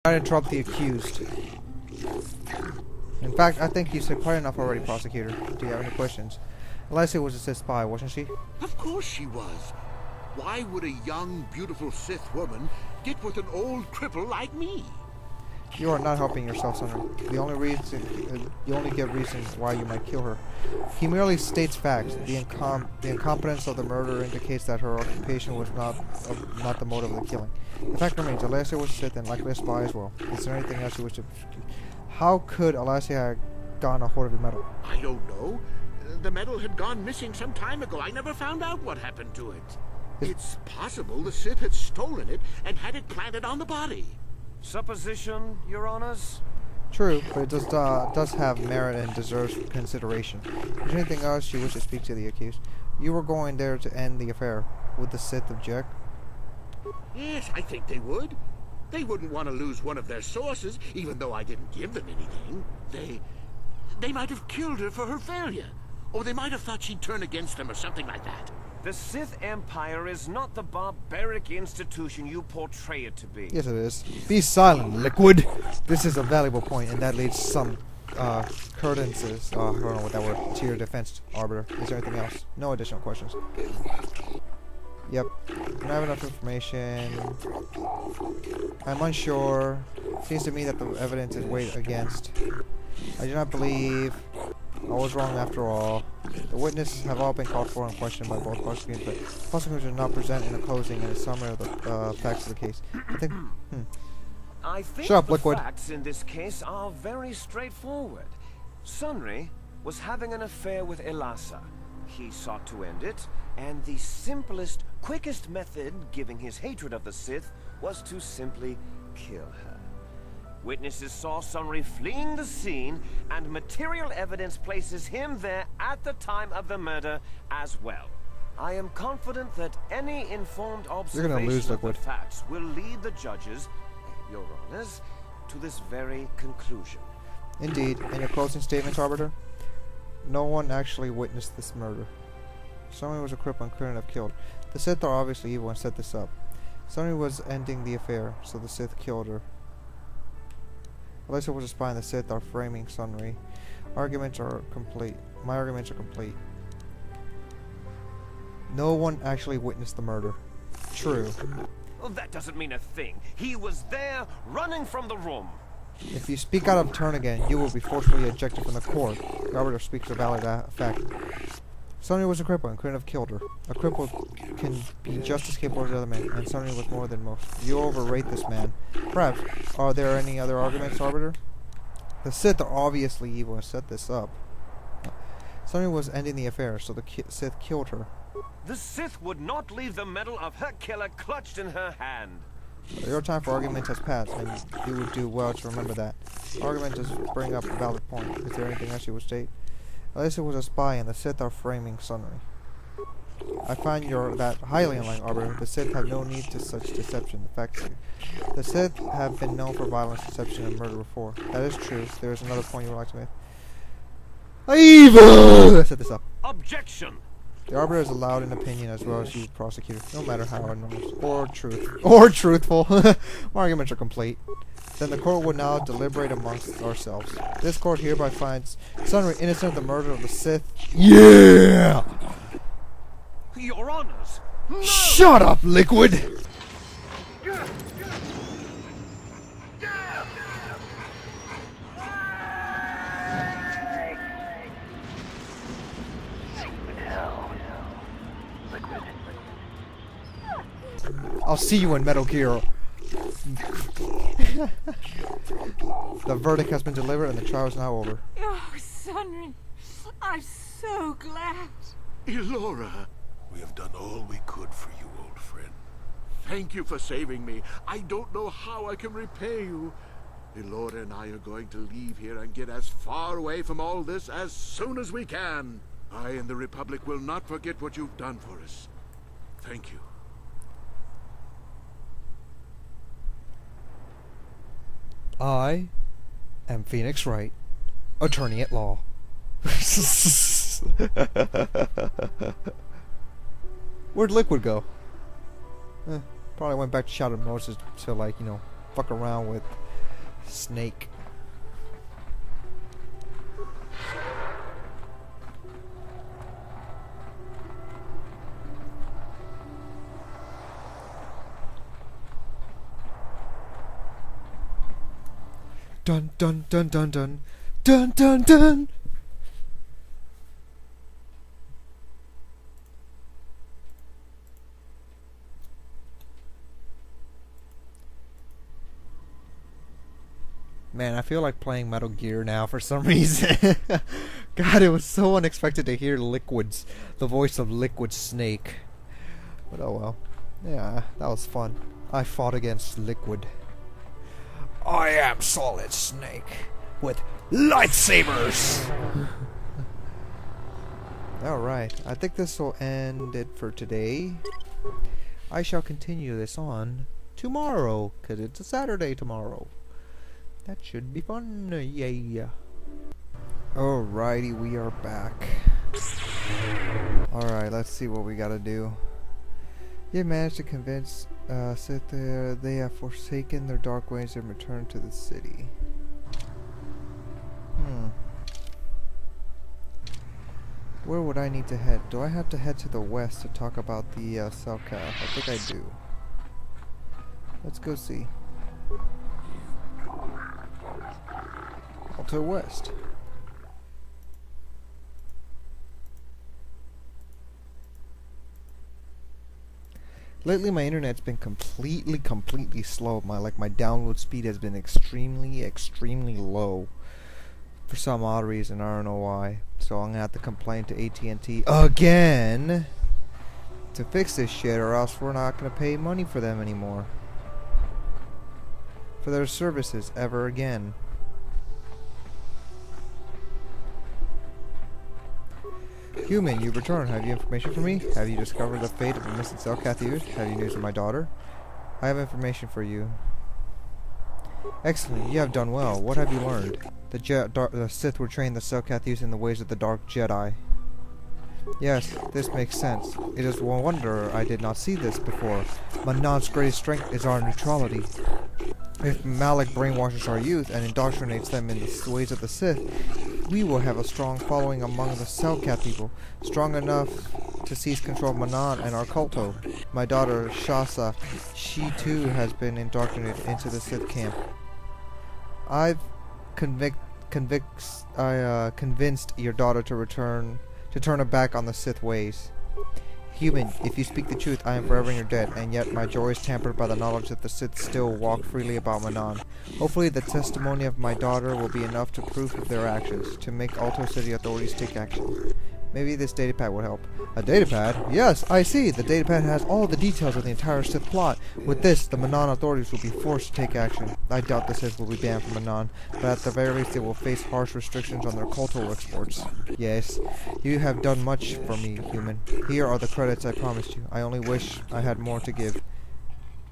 Not interrupt the accused. In fact, I think you said quite enough already, prosecutor. Do you have any questions? Alessia was a Sith spy, wasn't she? Of course she was. Why would a young, beautiful Sith woman get with an old cripple like me? You are not helping yourself, Sunry. You only give reasons why you might kill her. He merely states facts. The incompetence of the murderer indicates that her occupation was not the motive of the killing. The fact remains, Alessia was Sith and likely a spy as well. Is there anything else you wish to... How could Alessia have gotten a hold of your medal? I don't know. The medal had gone missing some time ago. I never found out what happened to it. It's possible the Sith had stolen it and had it planted on the body. Supposition, Your Honors? True, but it does have merit and deserves consideration. Is there anything else you wish to speak to the accused? You were going there to end the affair. Would the Sith object? Yes, I think they would. They wouldn't want to lose one of their sources, even though I didn't give them anything. They might have killed her for her failure. Or they might have thought she'd turn against them or something like that. The Sith Empire is not the barbaric institution you portray it to be. Yes, it is. Be silent, Liquid! This is a valuable point, and that leads some credence, I don't know what that word, to your defense, Arbiter. Is there anything else? No additional questions. Yep. I don't have enough information. I'm unsure. Seems to me that the evidence is weighed against. I do not believe. I was wrong after all. The witnesses have all been called for and questioned by both prosecutors, but prosecutors did not present in a closing and a summary of the facts of the case. I think Shut up, the Liquid. facts in this case are very straightforward. Sunry was having an affair with Elassa. He sought to end it, and the simplest, quickest method, given his hatred of the Sith, was to simply kill her. Witnesses saw Sunry fleeing the scene, and material evidence places him there at the time of the murder as well. I am confident that any informed observation of the facts will lead the judges, Your Honors, to this very conclusion. Indeed. In your closing statements, Arbiter, no one actually witnessed this murder. Sunry was a cripple and couldn't have killed. The Sith are obviously evil and set this up. Sunry was ending the affair, so the Sith killed her. Alessia was a spy and the Sith are framing Sunry. Arguments are complete. My arguments are complete. No one actually witnessed the murder. True. Well, that doesn't mean a thing. He was there, running from the room. If you speak out of turn again, you will be forcefully ejected from the court. The Arbiter speaks a valid fact. Sunry was a cripple and couldn't have killed her. A cripple can be just as capable as other men, and Sunry was more than most. You overrate this man. Perhaps. Are there any other arguments, Arbiter? The Sith are obviously evil and set this up. Sunry was ending the affair, so the Sith killed her. The Sith would not leave the medal of her killer clutched in her hand. Your time for arguments has passed, and you would do well to remember that. Argument does bring up a valid point. Is there anything else you would state? Alessia was a spy, and the Sith are framing Sunry. I find that highly unlike Arbiter. The Sith have no need to such deception. The fact the Sith have been known for violence, deception, and murder before. That is true. There is another point you would like to make. Evil! Let's set this up. Objection! The Arbiter is allowed an opinion as well as you, prosecutor, no matter how enormous or truthful. My arguments are complete. Then the court will now deliberate amongst ourselves. This court hereby finds Sunry innocent of the murder of the Sith. Yeah! Your Honors! No! Shut up, Liquid! I'll see you in Metal Gear. The verdict has been delivered and the trial is now over. Oh, Sunry, I'm so glad. Elora, We have done all we could for you, old friend. thank you for saving me. I don't know how I can repay you. Elora and I are going to leave here and get as far away from all this as soon as we can. I and the Republic will not forget what you've done for us. Thank you. I am Phoenix Wright, attorney at law. Where'd Liquid go? Probably went back to Shadow Moses to, like, you know, fuck around with Snake. Dun dun dun dun dun dun dun dun. Man, I feel like playing Metal Gear now for some reason. God, it was so unexpected to hear the voice of Liquid Snake. But oh well. Yeah, that was fun. I fought against Liquid. I am Solid Snake with lightsabers! Alright, I think this will end it for today. I shall continue this on tomorrow, because it's a Saturday tomorrow. That should be fun, yay. Alrighty, we are back. Alright, let's see what we gotta do. You managed to convince Sith they have forsaken their dark ways and returned to the city. Where would I need to head? Do I have to head to the west to talk about the Selkath? I think I do. Let's go see. To the west. Lately my internet's been completely slow. My download speed has been extremely low. For some odd reason, I don't know why. So I'm gonna have to complain to AT&T again to fix this shit, or else we're not gonna pay money for them anymore. For their services ever again. Human, you've returned. Have you information for me? Have you discovered the fate of the missing Selkath youth? Have you news of my daughter? I have information for you. Excellent, you have done well. What have you learned? The Sith were trained the Selkath youth in the ways of the Dark Jedi. Yes, this makes sense. It is one wonder I did not see this before. Manaan's greatest strength is our neutrality. If Malik brainwashes our youth and indoctrinates them in the ways of the Sith, we will have a strong following among the Selkath people, strong enough to seize control of Manaan and our culto. My daughter, Shasa, she too has been indoctrinated into the Sith camp. I've convinced your daughter to turn her back on the Sith ways. Human, if you speak the truth, I am forever in your debt, and yet my joy is tempered by the knowledge that the Sith still walk freely about Manaan. Hopefully the testimony of my daughter will be enough to prove of their actions, to make Alto City authorities take action. Maybe this datapad will help. A datapad? Yes, I see! The datapad has all the details of the entire Sith plot. With this, the Manaan authorities will be forced to take action. I doubt the Sith will be banned from Manaan, but at the very least they will face harsh restrictions on their cultural exports. Yes, you have done much for me, human. Here are the credits I promised you. I only wish I had more to give.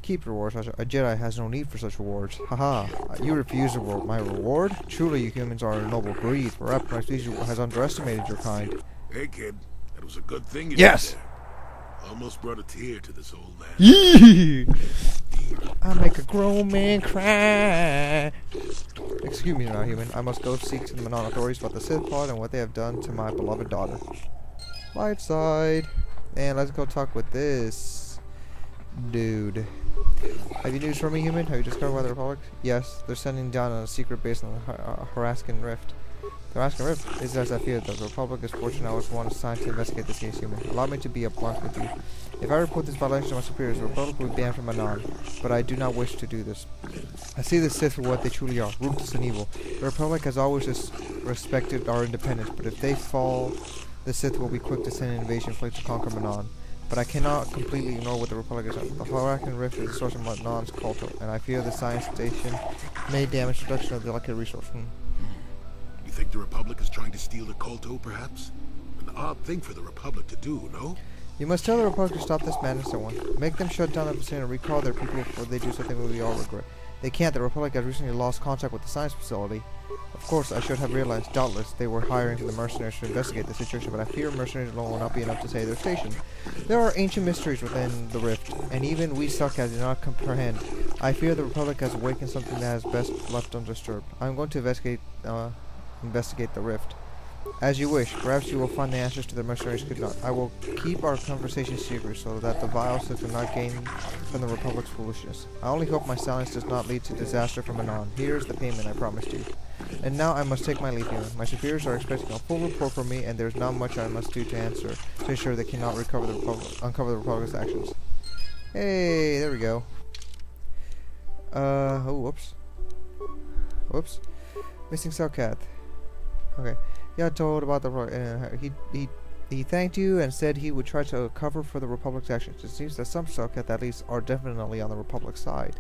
Keep rewards. A Jedi has no need for such rewards. Haha, you refuse my reward? Truly, you humans are a noble breed. Perhaps my species has underestimated your kind. Hey, kid. That was a good thing you Yes! did there. Almost brought a tear to this old man. Yee! I make a grown man cry. Excuse me now, human. I must go seek to the Manaan authorities about the Sith plot and what they have done to my beloved daughter. Light side. And let's go talk with this dude. Have you news for me, human? Have you discovered why the Republic? Yes, they're sending down a secret base on the Hrakert Rift. The Hrakert Rift is as I feared. The Republic is fortunate I was one assigned to investigate this case, human. Allow me to be upfront with you. If I report this violation to my superiors, the Republic will be banned from Manaan. But I do not wish to do this. I see the Sith for what they truly are, ruthless and evil. The Republic has always respected our independence, but if they fall, the Sith will be quick to send an invasion fleet to conquer Manaan. But I cannot completely ignore what the Republic is. The Hrakert Rift is the source of Manaan's culto, and I fear the science station may damage the production of the delicate resource. You think the Republic is trying to steal the culto, perhaps? An odd thing for the Republic to do, no? You must tell the Republic to stop this madness, someone. Make them shut down the facility and recall their people before they do something we all regret. They can't. The Republic has recently lost contact with the science facility. Of course, I should have realized, doubtless, they were hiring the mercenaries to investigate the situation, but I fear mercenaries alone will not be enough to save their station. There are ancient mysteries within the rift, and even we Selkath do not comprehend. I fear the Republic has awakened something that is best left undisturbed. I'm going to investigate the rift. As you wish. Perhaps you will find the answers to the mercenaries could not. I will keep our conversation secret so that the vile Sith will not gain from the Republic's foolishness. I only hope my silence does not lead to disaster from Manaan. Here is the payment I promised you. And now I must take my leave here. My superiors are expecting a full report from me, and there's not much I must do to answer to ensure they cannot uncover the Republic's actions. Hey, there we go. Oh, whoops. Whoops. Missing Hrakert. Okay. Yeah, told about the he thanked you and said he would try to cover for the Republic's actions. It seems that some Hrakert at least are definitely on the Republic's side.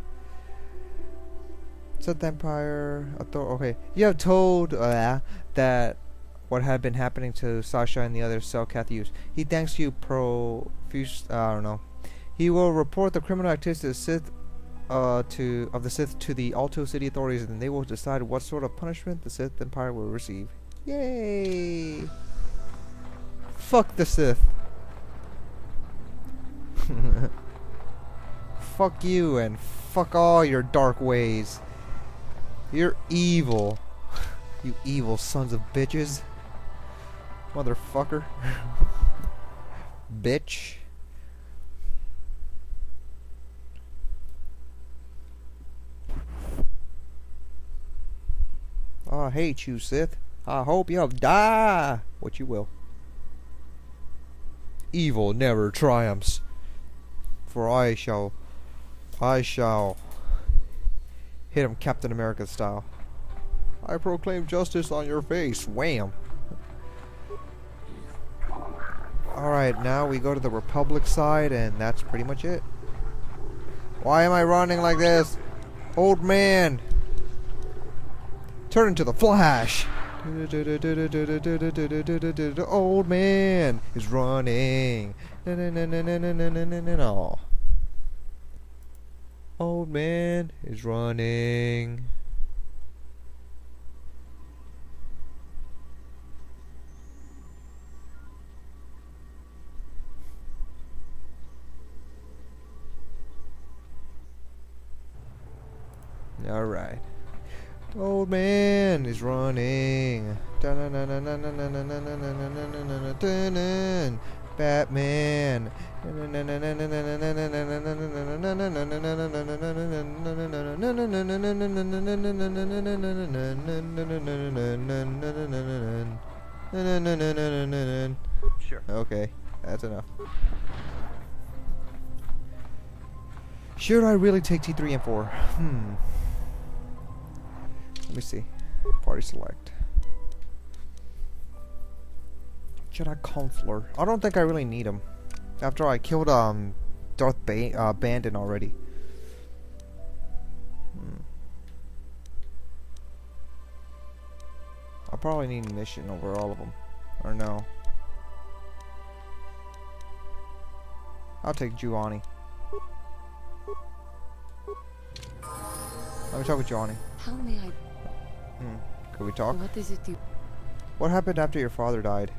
Sith Empire okay. You have told that what had been happening to Sasha and the other Hrakert youths. He thanks you profuse. I don't know. He will report the criminal activities of the Sith to the Alto City authorities, and they will decide what sort of punishment the Sith Empire will receive. Yay! Fuck the Sith. Fuck you and fuck all your dark ways. You're evil. You evil sons of bitches. Motherfucker. Bitch. I hate you, Sith. I hope you'll die. What you will. Evil never triumphs. For I shall hit him Captain America style. I proclaim justice on your face. Wham. Alright, now we go to the Republic side, and that's pretty much it. Why am I running like this? Old man! Turn into the Flash! Old man is running. No. Old man is running. All right. Old man is running. Batman. Sure. Okay, that's enough. Should I really take T3 and 4? Let me see. Party select. Jedi Counselor. I don't think I really need him. After I killed Darth Bandon already. I'll probably need mission over all of them. Or no. I'll take Giovanni. Let me talk with Giovanni. How may I... Could we talk? What is it you... What happened after your father died?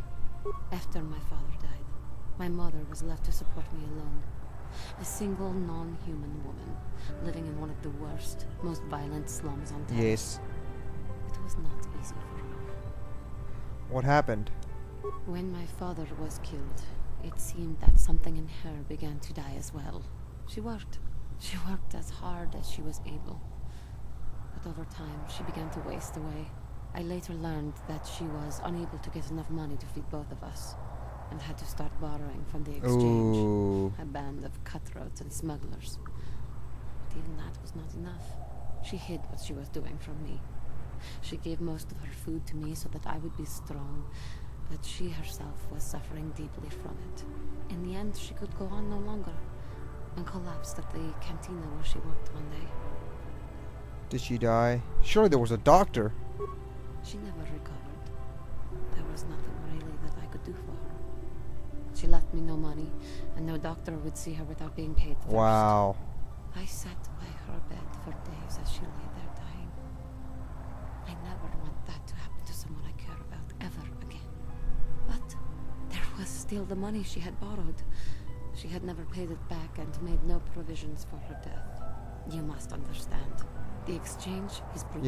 After my father died, my mother was left to support me alone. A single non-human woman, living in one of the worst, most violent slums on Terra. Yes. It was not easy for her. What happened? When my father was killed, it seemed that something in her began to die as well. She worked. She worked as hard as she was able. But over time, she began to waste away. I later learned that she was unable to get enough money to feed both of us, and had to start borrowing from the exchange. Ooh. A band of cutthroats and smugglers. But even that was not enough. She hid what she was doing from me. She gave most of her food to me so that I would be strong, but she herself was suffering deeply from it. In the end, she could go on no longer, and collapsed at the cantina where she worked one day. Did she die? Surely there was a doctor. She never recovered. There was nothing really that I could do for her. She left me no money, and no doctor would see her without being paid first. Wow. I sat by her bed for days as she lay there dying. I never want that to happen to someone I care about ever again. But there was still the money she had borrowed. She had never paid it back and made no provisions for her death. You must understand. The exchange is brutal.